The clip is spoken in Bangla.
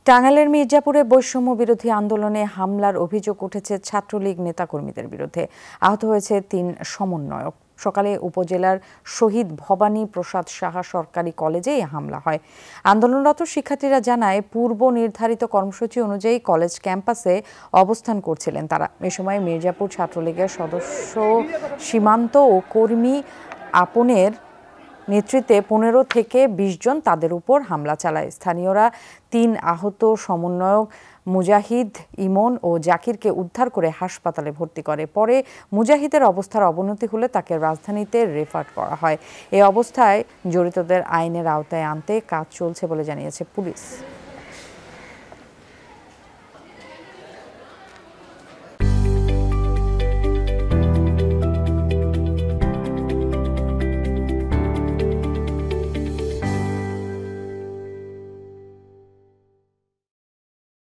টাঙ্গাইলের মির্জাপুরে বৈষম্য বিরোধী আন্দোলনে হামলার অভিযোগ উঠেছে ছাত্রলীগ নেতাকর্মীদের বিরুদ্ধে। আহত হয়েছে ৩ সমন্বয়ক। সকালে উপজেলার শহীদ ভবানী প্রসাদ সাহা সরকারি কলেজে এই হামলা হয়। আন্দোলনরত শিক্ষার্থীরা জানায়, পূর্ব নির্ধারিত কর্মসূচি অনুযায়ী কলেজ ক্যাম্পাসে অবস্থান করছিলেন তারা। এ সময় মির্জাপুর ছাত্রলীগের সদস্য সীমান্ত ও কর্মী আপনের নেতৃত্বে ১৫ থেকে ২০ জন তাদের উপর হামলা চালায়। স্থানীয়রা ৩ আহত সমন্বয়ক মুজাহিদ, ইমন ও জাকিরকে উদ্ধার করে হাসপাতালে ভর্তি করে। পরে মুজাহিদের অবস্থার অবনতি হলে তাকে রাজধানীতে রেফার করা হয়। এই অবস্থায় জড়িতদের আইনের আওতায় আনতে কাজ চলছে বলে জানিয়েছে পুলিশ।